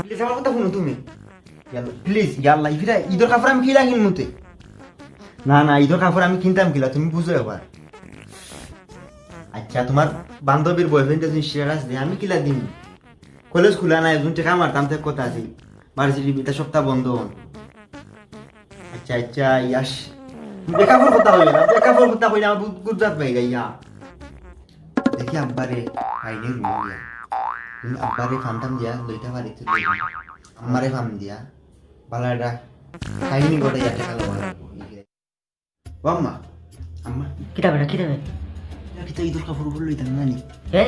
Please আমার কথা শুনো তুমি, প্লিজ ইয়াল্লা ইফিরা ঈদের কাপড় আমি কিলা কিনমুতে, না না ঈদের কাপড় আমি কিনতাম কিলা, তুমি বুঝো এবার। আচ্ছা তোমার বান্ধবীর বয়ফ্রেন্ড যদি স্ট্যাটাস দেয় আমি কিলা দিন, কলেজ খোলা নাই, একজন টাকা মারতাম তো কথা আছে, ভার্সিটি বিটা সপ্তাহ বন্ধ হন। আচ্ছা আচ্ছা ইয়াস বেকাফর কথা হইলে না, বেকাফর কথা হইলে আমার গুজরাট পাই গাইয়া দেখি আব্বারে আইনে রুইয়া, তুমি আব্বারে ফান্তাম দিয়া লইতে পারি তো আমারে ফাম দিয়া বালাডা খাইনি করে যাতে কালো আম্মা আম্মা কিতা বেটা কিতা বে কিতা ঈদের কাপড় উপর লইতাম না নি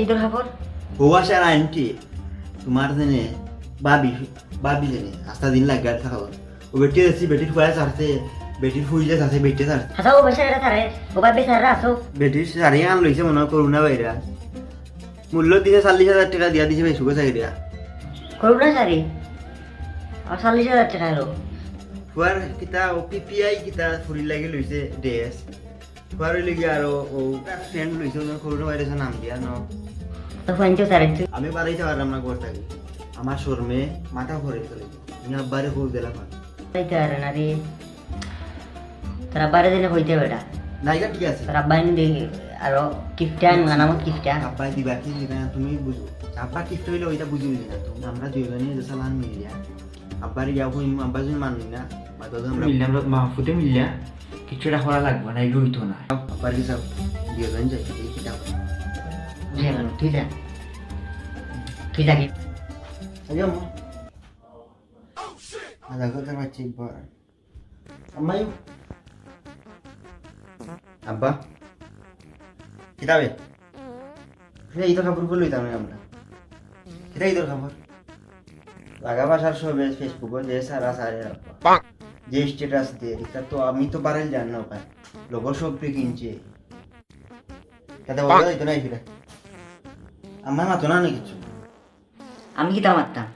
ঈদের কাপড় বউয়াশার আন্টি তোমার জেনে বাবি জেনে আস্তা দিন লাগে আর থাকা ও বেটি আছি বেটির ফুয়া ছাড়ছে, বেটির ফুইলে আছে বেটে ছাড়ছে, আচ্ছা ও বেশা এটা তারে ও ভাই বেচারা আসো বেটির শাড়ি আন লইছে মনে হয় করুণা বাইরা মূল্য দিছে 40,000 টাকা দিয়া দিছে ভাই সুখে চাকরি দিয়া করুণা সারি আর 40,000 টাকা এলো ফুয়ার কিতা ও পিপিআই কিতা ফুরি লাগি লইছে ড্রেস ফুয়ার লাগি আর ও ফ্রেন্ড লইছে করুণা বাইরে নাম দিয়া ন তো ফোনটো তারে আমি বাড়াইতে পারলাম না ঘর থাকি, আমার শর্মে মাথা ভরে চলে আমি আব্বারে ফুল দিলাম হইতে পারে না রে তারা বাইরে দিলে হইতে বেটা নাইকা ঠিক আছে তারা বাইরে দিয়ে আর কিফটা নানামত কিফটা আব্বাই দিবা কি দিবা না তুমি বুঝো, আব্বা কিফট হইলে ওইটা বুঝি না তুমি আমরা দুইজনে যে সালান মিলিয়া আব্বার ইয়া হই আব্বা যদি মাননি না বা দাদা আমরা মিললাম মাহফুতে মিললা কিছু এটা করা লাগবে না এগুলো হইতো না আব্বার কি সব দুইজন যাই এই কিতাব তুই যা তুই যা কি আচ্ছা আম্মা আদা কথা বাচ্চি বড় আম্মা আব্বা কিতাবে এই তো খবর বললি তাহলে আমরা এটাই তোর খবর লাগা বাসার সবে ফেসবুকে যে সারা সারে যে স্ট্যাটাস দিয়ে এটা তো আমি তো পারেন জান না পাই লোক সব পে কিনছে তাতে বলা যাইতো না ফিরে আমার মাতো না কিছু আমি কিতা মারতাম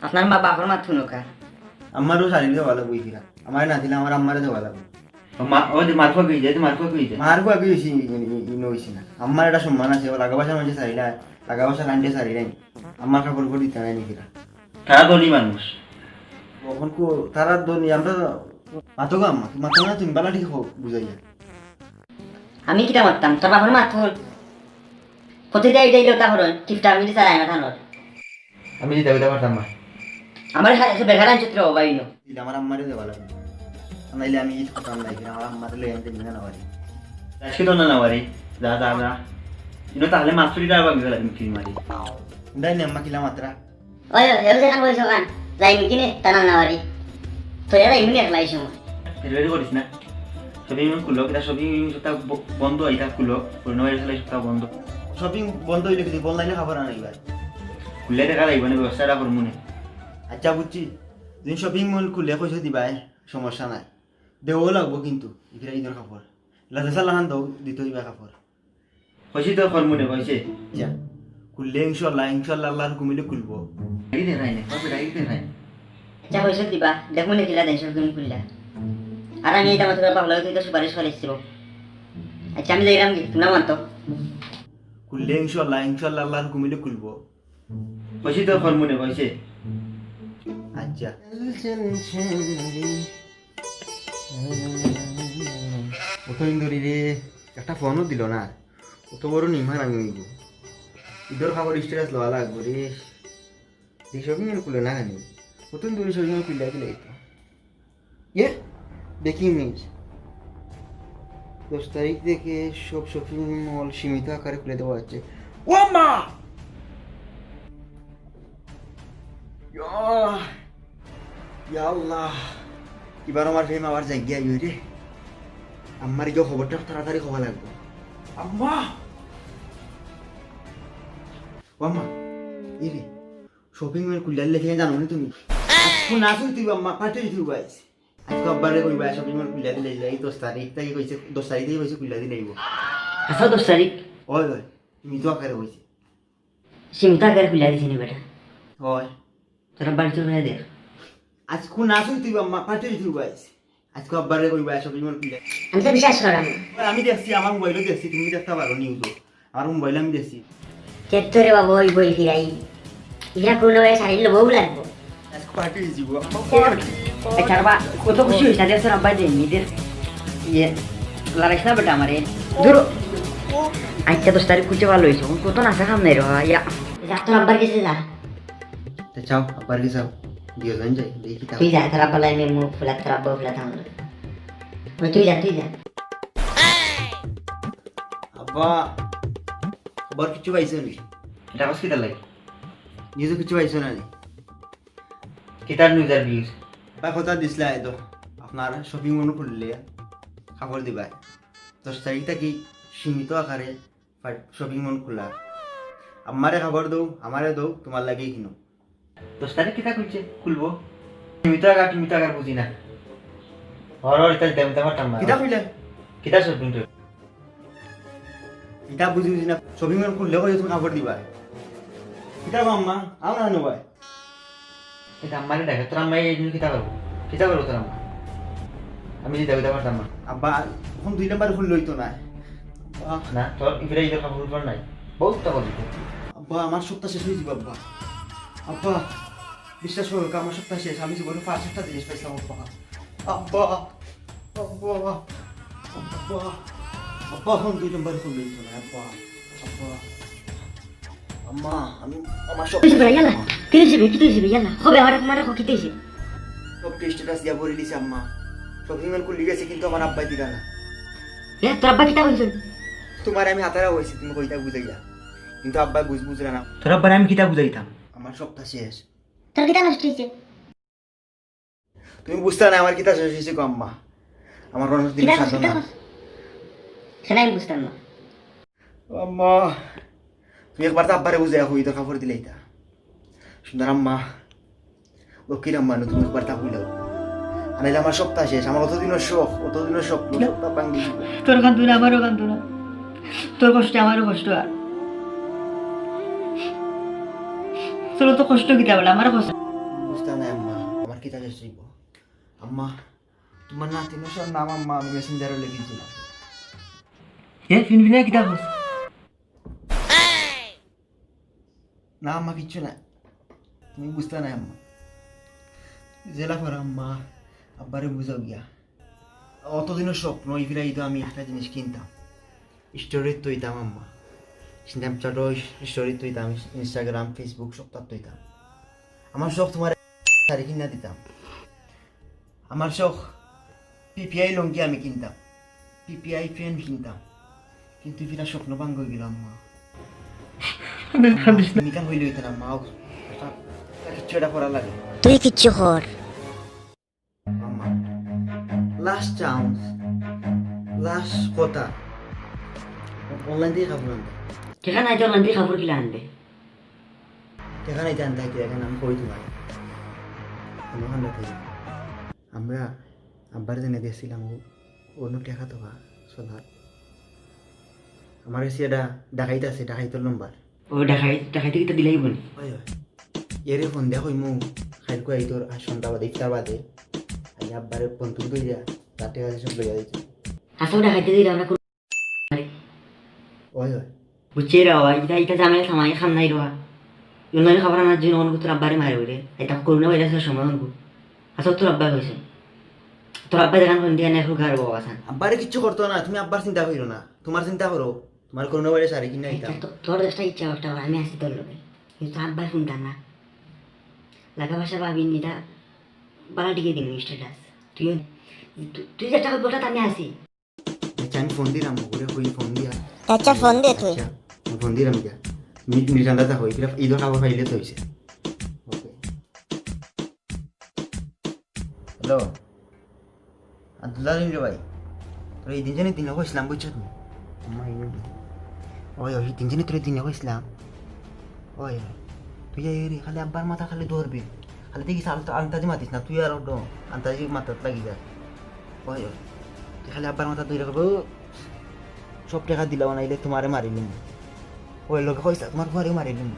আপনার মা বাবার মাথু নৌকা আমারও শারীরিক দেওয়া লাগবে ফিরা আমার না দিলে আমার আম্মারে দেওয়া লাগবে মারফা কই যায় মারফা কই যায় মার আগে বেশি হয়েছি না আমার একটা সম্মান আছে লাগা বাসার মধ্যে শাড়িটা লাগা বাসার লাইনটা শাড়ি নাই আমার কাপড় করে দিতে নাই ফিরা তারা ধনী মানুষ কখন তারা দনি আমরা মাতো গো আম্মা মাতো না তুমি বালা ঠিক হোক বুঝাইয়া আমি কিতা মারতাম তোর বাবার মাথু কোথায় যাই যাইলো তাহলে কিফটা আমি দিতে চাই না থানোর আমি দিতে দিতে পারতাম না আমার বেঘারান চিত্র বাইনো দিলে আমার আম্মারে দেওয়া লাগবে নাইলে আমি ঈদ করতাম না আমার আম্মারে লই আনতে নিয়ে না পারি আজকে তো না না বাড়ি যা যা যা ইনো তাহলে মাছুরিটা আবার গেল মিষ্টি মারি দেয় না আম্মা কিলা মাত্রা ওই এলে কান বইছো কান যাই মিকিনে টানা না বাড়ি তো এরা এমনি একলাই সময় রেডি করিস না সবই খুলো এটা সবই সপ্তাহ বন্ধ এটা খুলো পুরনো বাইরে চলে সপ্তাহ বন্ধ শপিং বন্ধ হইলে কিছু বল নাইলে খাবার আনা এবার খুললে টাকা লাগবে না ব্যবসাটা করবো মনে আচ্ছা বুঝছি যদি শপিং মল খুলে পয়সা দিবাই সমস্যা নাই দেওয়াও লাগবো কিন্তু এগুলা ঈদের কাপড় লাজা লাহান দাও দিতে হইবা কাপড় হয়েছি তো কর মনে হয়েছে আচ্ছা খুললে ইনশাল্লাহ আল্লাহর কুমিলে খুলবো রাগি দেখাই না কবে রাগি দেখাই যা হয়েছে দিবা দেখুন কিলা দেন সব তুমি খুললা আর আমি এটা মাত্র ভালো তুই তো সুপারিশ করেছিল আচ্ছা আমি যাইলাম কি তুমি মানতো খুললে ইনশাল্লাহ আল্লাহর কুমিলে খুলবো হয়েছি তো কর মনে হয়েছে আচ্ছা অত ইন্দুরি রে একটা ফোনও দিল না অত বড় নিমা রাঙি নিব ঈদের খাবার স্ট্রেস লওয়া লাগবো রে এই শপিং মল খুলে না খানি অত ইন্দুরি শপিং মল খুলে দিলে তো ইয়ে দেখি মিস 10 তারিখ থেকে সব শপিং মল সীমিত আকারে খুলে দেওয়া হচ্ছে ও মা ইয়া আল্লাহ এবার আমার ফেম আবার জায়গা আইও রে আমার এই খবরটা তাড়াতাড়ি খাওয়া লাগবে আম্মা ও আম্মা এই রে শপিং মল খুললে লেখে জানো না তুমি আজকে না তুই আম্মা পাঠিয়ে দিও গাইস আজকে আব্বারে কইবা শপিং মল খুললে দিলে এই 10 তারিখ থেকে কইছে 10 তারিখ থেকে কইছে খুললে দিলে আইবো আচ্ছা 10 তারিখ ওই ওই তুমি তো আকারে কইছে সীমিত আকারে খুলে দিছি নি বেটা ওই তোরা বাড়ি চলে দেখ আজকে না তুই আম্মা পাঠিয়ে দিও গাইস আজকে আব্বারে কইবা শপিং মল খুললে আমি তো বিশ্বাস করাম আমি দেখছি আমার মোবাইলও দেখছি তুমি দেখতে পারো নিউজও আমার মোবাইল আমি দেখছি চেত্তরে বাবু ওই বই ফিরাই ইরা কোনো শাড়ির লোবও লাগবো পার্টি হয়েছি গো আচ্ছা বাবা কত খুশি হয়েছে আজ তোর আব্বাই দেন নিজের ইয়ে লাগাইছ না বেটা আমারে ধরো আচ্ছা 10 তারিখ খুঁজে ভালো হয়েছে কত নাচা খাম নাই রে ইয়া যা তোর আব্বার কাছে যা তা চাও আব্বার কি চাও দিয়ে যান যাই দেখি তা তুই যা তোর আব্বা লাই মেমু ফুলা তোর আব্বা ফুলা থাম তুই যা আব্বা খবর কিছু পাইছো নি এটা কস কিতা লাগে নিজে কিছু পাইছো না নি কিতার নিউজার ভিউজ বা কথা দিছিলা তো আপনার শপিং মল খুললে খবর দিবা 10 তারিখ থেকে সীমিত আকারে শপিং মল খোলা আমারে খবর দাও আমারে দাও তোমার লাগে কিনো 10 তারিখ কিতা খুলবো তুমি তো আগার বুঝি না হর এটা দেম পারতাম না কিতা কইলে কিতা শপিং তো কিতা বুঝি না শপিং মল খুললে কই তুমি খবর দিবা কিতা গো আম্মা আও না নো ভাই এটা আমারে দেখে তোর আম্মা এই কিতা করবো তোর আম্মা আমি যেতে পারতাম না আব্বা এখন 2 নাম্বার খুললে হইতো না না তোর ইফরে ঈদের কাপড় পর নাই বহুত টাকা দিতে আব্বা আমার সপ্তাহ শেষ হয়ে যাবে আব্বা আব্বা বিশ্বাস করো আমার সপ্তাহ শেষ আমি জীবনে ফার্স্ট একটা জিনিস পাইছিলাম আব্বা আব্বা আব্বা আব্বা আব্বা এখন 2 নাম্বার খুললে হইতো না আব্বা আব্বা আম্মা আমি আমার তুই সপ্তাহ ইয়ালা তুই যাবি ইয়ালা হবে আর মারা কিতেছে সব স্ট্যাটাস দিয়া ভরে দিছে আম্মা শপিং মল খুলে গেছে কিন্তু আমার আব্বা দিলা না তোর আব্বা কিতা বলছ তোমার আমি হাতারা হইছি তুমি কইতা বুঝাইয়া কিন্তু আব্বা বুঝরা না তোর আব্বার আমি কিতা বুঝাইতাম আমার সপ্তাহ শেষ তোর কিতা নষ্ট হইছে তুমি বুঝতে না আমার কিতা শেষ হয়েছে গো আম্মা আমার অনেক দিন সাধনা সেটা আমি বুঝতাম না আম্মা তুমি একবার তো আব্বারে বুঝাইয়া হই তো খবর দিলেই তা সুন্দর আম্মা লক্ষ্মীর আম্মা তুমি একবার তা বুঝাও আনাইলে আমার সপ্তাহ শেষ আমার অতদিনের শখ সপ্তাহ ভাঙ্গি দিব তোর কান্দু না আমারও কান্দু না তোর কষ্ট আমারও কষ্ট আর তোর তো কষ্ট কিতা বলে আমারও কষ্ট বুঝতে না আম্মা আমার কিতা শেষ হইব আম্মা তোমার নাতিনের সব নাম আম্মা আমি মেসেঞ্জারে লিখেছিলাম ফিনফিনা কিতা বলছ না আম্মা কিচ্ছু না তুমি বুঝতে না আম্মা জেলা করা আম্মা আব্বারে বুঝাও গিয়া অতদিনের স্বপ্ন ইফিরা ঈদ আমি একটা জিনিস কিনতাম স্টোরি তৈতাম আম্মা স্ন্যাপচ্যাটও স্টোরি তৈতাম ইনস্টাগ্রাম ফেসবুক সব তার তৈতাম আমার শখ তোমার শাড়ি কিনা দিতাম আমার শখ পিপিআই লঙ্কি আমি কিনতাম পিপিআই পেন কিনতাম কিন্তু ইফিরা স্বপ্ন ভাঙ্গ হয়ে গেল আম্মা নিকান হইলে হইতে না মাও কিচ্ছু এটা করা লাগে তুই কিচ্ছু কর আম্মা লাস্ট চান্স লাস্ট কথা অনলাইন দিয়ে খাবো আনতে ঠিকা নাই তোর লান্দি খাবার কিলা আনবে এখানে জান থাকি এখানে আমি কই তোমার ওখানে থেকে আমরা আব্বার জেনে দিয়েছিলাম অন্য টাকা তো সোনার আমার কাছে এটা ডাকাইতে আছে ডাকাইতের নম্বর ও দেখাইতে কিতা দিলাই বলি হয় হয় এরে ফোন দেখো মু খাইল কই তোর সন্ধ্যা বাদে ইফতার বাদে আমি আব্বারে ফোন তুই দই যা তাতে আছে সব লইয়া দিছি আসলে দেখাইতে দিই আমরা হয় হয় বুঝছে রাওয়া এটা জামাই সামাই খান নাই রোয়া ইউনানি খাবার আনার জন্য অনেক তোর আব্বারে মারে বলে এটা করোনা ভাইরাসের সময় অনেক আসলে তোর আব্বা হয়েছে তোর আব্বা দেখান ফোন দিয়ে এখন ঘর বাবা আসান আব্বারে কিচ্ছু করতো না তুমি আব্বার চিন্তা করো না তোমার চিন্তা করো তোমার কোনো বাইরে সারি কিনা দিতাম তোর একটা ইচ্ছা একটা আমি আসি তোর লোকে কিন্তু আব্বার শুনতাম না লাগা ভাষা ভাবি নিটা বালা টিকে দিন স্ট্যাটাস তুই যেটা বলটা আমি আসি আচ্ছা আমি ফোন দিলাম ওরে কই ফোন দিয়া আচ্ছা ফোন দে তুই আমি ফোন দিলাম যা মিঠান্ডাটা হই কিরা ঈদের খাবার খাইলে তো হইছে ওকে হ্যালো আব্দুল্লাহ রে ভাই তোর এই দিনজনে দিনে কইছিলাম বুঝছো তুমি ওই ওই দিনজনে তোর দিনে কইছিলাম ওই তুই এই রে খালি আব্বার মাথা খালি ধরবি খালি দেখিস আন্তাজি মাতিস না তুই আর আন্তাজি মাথাত লাগি যা ওই ওই তুই খালি আব্বার মাথা ধরে রাখবো সব টাকা দিলাম নাইলে তোমারে মারিলিম ওই লোকে কইসা তোমার ঘরে মারিলিম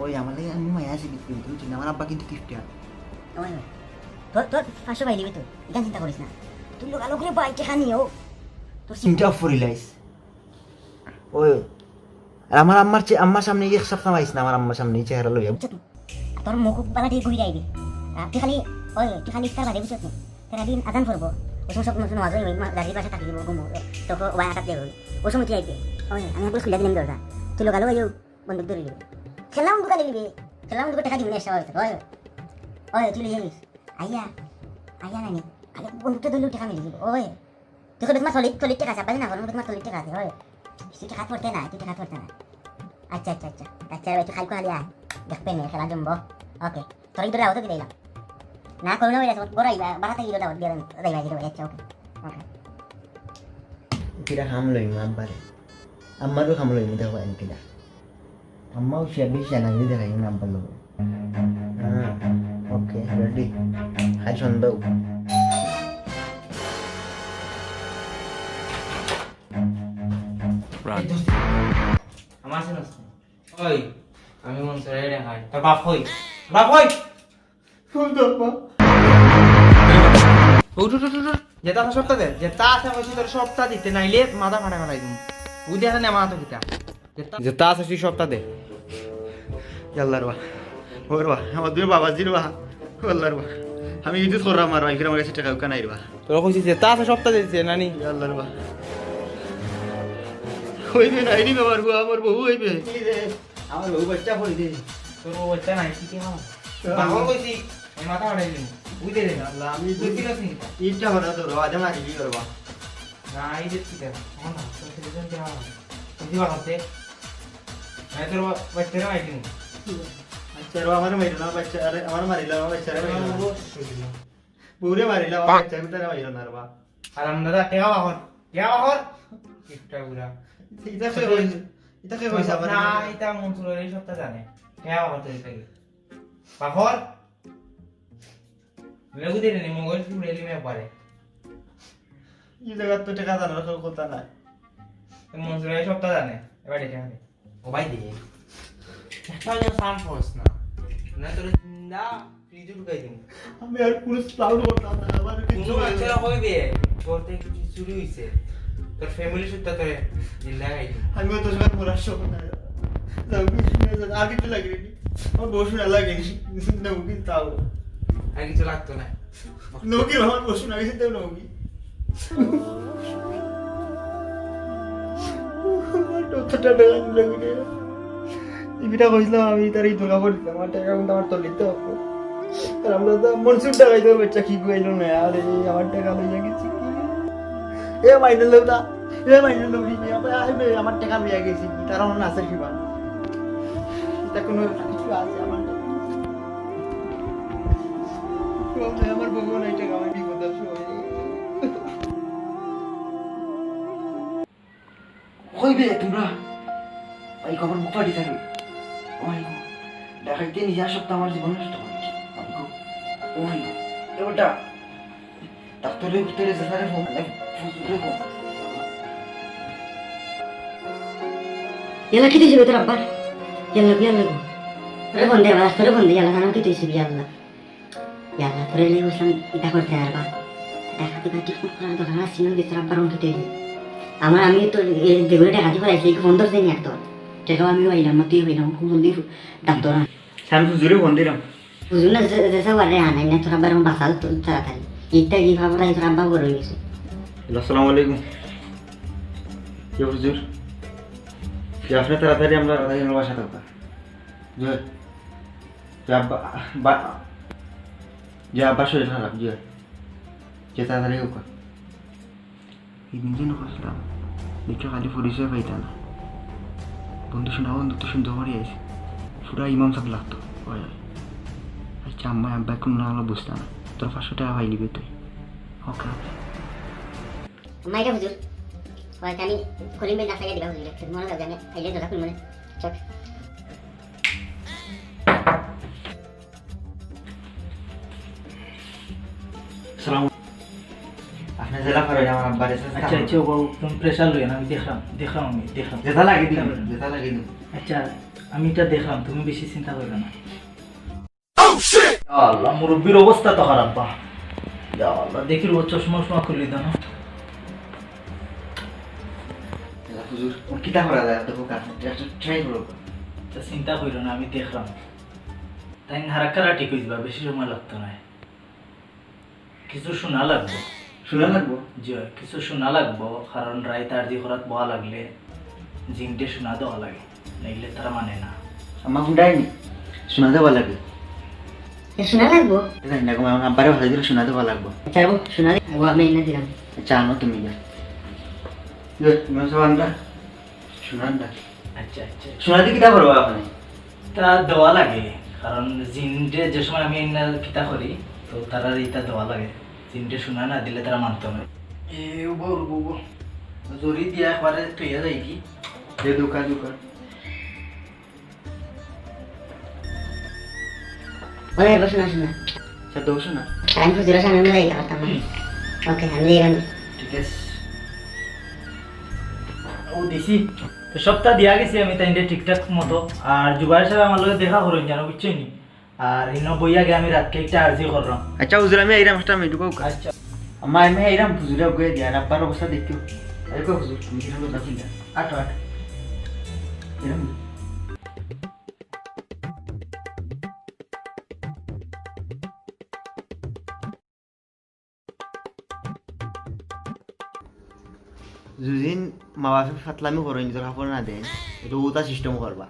ওই আমার লাগে আমি মায়া আছি কিন্তু তুমি চিনি আমার আব্বা কিন্তু কিফটিয়া তোর 500 পাই দিবি তো এটা চিন্তা করিস না তুই লোক আলো করে বাইকে খানিও তোর চিন্তা ফরিলাইস ওই আর আম্মার সামনে এক সপ্তাহ আইস না, আমার আম্মার সামনে এই চেহারা লইয়া। তোর মুখ বালা দিয়ে ঘুরে আইবি তুই খালি ইফতার বাদে বুঝছ নি তোর দিন আজান করবো ওই সময় সব নতুন আজ গাড়ির পাশে থাকি দিব ঘুমো তোকে ওয়াই হাঁটাতে হবে ওই সময় তুই আইবি আমি পুরো খুলে দিলাম দরজা তুই লোকালো ওই বন্দুক ধরে নিবি খেলাম দোকানে নিবি খেলাম দোকানে টাকা দিবি না এসে তুই লিয়ে নিস আইয়া নানি খালি বন্দুকটা ধরলেও টাকা মিলে দিব তুই তোমার চল্লিশ টাকা আছে পাবি না তোমার 40 টাকা আছে তুই টাকা পড়তে না আচ্ছা তুই খালি খালি আয় দেখবে না খেলা জমবো ওকে তোর ইদরে আওতো দিলাম না করো না ওইটা বড় আইবা বারাতে ইদরে দাও দিয়ে রাইবা দিও আচ্ছা ওকে কিরা খাম লইম আব্বারে, আম্মারও খাম লইম দেখো কিরা, আম্মাও সে বেশি জানা দিতে দেখাই না আব্বার লোক। ওকে রেডি, হাই সন্দেহ। আমার আছে না ওই আমি মন করে রে খাই তোর বাপ কই বাপ কই ফুল দপ্পা উঠ যেটা আছে সপ্তাহ দে যেটা আছে কইছি তোর সপ্তাহ দিতে নাইলে মাথা ফাটা ফেলাই দিমু বুঝি আছে না মাথা কিটা যেটা আছে সেই সপ্তাহ দে আল্লাহর বা ওর বা আমার দুই বাবা জির বা আল্লাহর বা আমি ইদুত করলাম আর ভাই আমার কাছে টাকা উকা নাই বা তোর কইছি যেটা আছে সপ্তাহ দিতে নানি আল্লাহর বা হইবে না আইনি বাবার গো, আমার বউ হইবে আমার বউ বাচ্চা হইবে। তোর বাচ্চা নাই কি কি হাও বাবা কইছি এই মাথা ফাটাই দিমু বুঝি দে আল্লাহ আমি বুঝিলাস নি ইচ্ছা হলো তো আজ মারি কি করবা না এই যে ঠিক আছে কোন না তোর ছেলেজন কে হাও বুঝি বা করতে নাই তোর বাচ্চা নাই দিমু আচ্ছা রে আমার মারিল না বাচ্চা, আরে আমার মারিল আমার বাচ্চা রে পুরে মারিল আমার বাচ্চা ভিতরে মারিল না রে বা আরাম দাদা টেকা বাহর কিপটা পুরা এটা কে কইছে আমার না এটা মনসুর এই সপ্তাহ জানে টেকা বাহর তো এটা বাহর লেগু দিলে নি মঙ্গল পুরে লিমে পারে এই জায়গা তো টাকা জানার কোনো কথা না। মনসুর এই সপ্তাহ জানে এবার এটা হবে ও ভাই দিয়ে একটা যেন সাম ফোর্স না না তোর জিন্দা ফ্রিজে ঢুকাই দিন আমি আর পুরো ক্লাউড করতাম না, আমার কিছু কোনো বাচ্চারা হইবে করতে কিছু চুরি হইছে তোর ফ্যামিলি সুদ্ধা তোরে জিন্দা গাই দিন আমি তো সঙ্গে পড়ার সময় না যাও কিছু না, আর কিছু লাগেনি আমার বসু না লাগেনি নৌকি তাও আর কিছু লাগতো না নৌকি আমার বসু না গেছে তাও নৌকি টাকা লাগবে ইবিটা কইছিলাম আমি তার এই দোকা করছিলাম, আমার টাকা কিন্তু আমার তো লিখতে হবে। আর আমরা তো মনসুর টাকাই তো বাচ্চা কি কইলো না, আরে আমার টাকা লইয়া গেছি এ মাইনে লউদা আমার টাকা লইয়া গেছি কি তার আমার আছে কিবা এটা কোনো কিছু আছে আমার আমার বউ নাই টাকা আমি বিপদ আছে হইবে তোমরা এই খবর মুখ ফাটি থাকবে ওই দেখাইতে নিজে সপ্তাহ আমার জীবন নষ্ট করেছে ওই ওটা ডাক্তারের উত্তরে যেখানে phone Yalla kita juga terapar. Yalla gua. Telepon deh, mas. Telepon deh. Yalla sana kita isi yalla. Yalla, terus lagi usang kita kerja apa? Dah kita tipu orang tu karena sini kita terapar orang kita ini. Amar kami itu degur deh haji pada sih phone terus ni aktor. Jaga kami wajib mati wajib kumpulan di doktoran. আমি হুজুরে phone দিলাম Ujungnya jasa warna aneh nih terapar orang basal tuh cara tadi. Kita di favorit yang terapar baru ini. আসসালামু আলাইকুম কে হুজুর কি আপনি তাড়াতাড়ি আমরা রাধাজনের বাসা থাকবা যে আব্বা শরীর খারাপ যে তাড়াতাড়ি হোক এই দিন করছিলাম দেখে খালি পরিচয় পাইতা না বন্ধু তো সুন্দর করে আইসি পুরা ইমাম সাহেব লাগতো আচ্ছা আম্মা আব্বা কোন না হলো বুঝতাম না তোর 500 টাকা পাই নিবি তুই ওকে Mai dah hujur. Wah kami kulim ben saya di bawah hujur. Semua orang jangan aja dah kulim mana. Cok. সালাম আপনি জেলা করে আমার আব্বার এসে আচ্ছা আচ্ছা বাবু তুমি প্রেশার লই না আমি দেখলাম আমি যেটা লাগিয়ে দিন আচ্ছা আমি এটা দেখলাম তুমি বেশি চিন্তা করবে না আল্লাহ মুরব্বির অবস্থা তো খারাপ বা ইয়া আল্লাহ দেখি ও চশমা খুলে দাও না হুজুর কিতা করা যায় দেখো কাছে ট্রাই করো তা চিন্তা করো না, আমি দেখলাম তাই হারাকারা ঠিক হয়ে যাবা, বেশি সময় লাগতো না। কিছু শোনা লাগবো, শোনা লাগবো জি কিছু শোনা লাগবো, কারণ রায় তার দি ঘৰত বহা লাগলে জিনটে শোনা দেওয়া লাগে, নাইলে তারা মানে না। আমার শুনাইনি শোনা দেওয়া লাগবে শোনা লাগবো জানি না আমার আব্বারে ভালো দিলে শোনা দেওয়া লাগবো আচ্ছা বাবু শোনা ও আমি এনে দিলাম আচ্ছা আনো তুমি যা তুমি সব আনবা শোনানটা আচ্ছা আচ্ছা, শোনা দিয়ে কিতা করবো আপনি তা দেওয়া লাগে, কারণ জিনটে যে সময় আমি এনে কিতা করি তো তারা এইটা দেওয়া লাগে, জিনটে শোনা না দিলে তারা মানতে হয়। এ বউ জরি দিয়া একবারে থইয়া যায় কি যে দোকান ওরে এবার শোনা শোনা আচ্ছা দোষ না আমি হুজুরের সামনে মিলাই করতাম ওকে আমি দিলাম ঠিক আছে ও দিছি তো সপ্তাহ দিয়া গেছি আমি তাই ঠিকঠাক মতো। আর জুবাইর সাহেব আমার লগে দেখা করুন জানো, বুঝছই নি। আর ইনো বইয়া গে আমি রাতকে একটা আর্জি করলাম। আচ্ছা হুজুর আমি এইরাম একটা মিটুকো আচ্ছা আমার আমি এইরাম হুজুরে গিয়ে দিয়া আব্বার অবস্থা দেখিও আরে কো হুজুর তুমি কিরকম কথা চিন্তা আট এরকম যদিন মা বাপে ফাতলামি করো নিজের কাপড় না দেয় এটা ওটা সিস্টেম করবা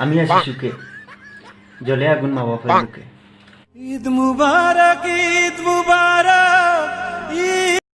আমি আছি সুখে জলে আগুন মা বাপের বুকে ঈদ মুবারক ঈদ মুবারক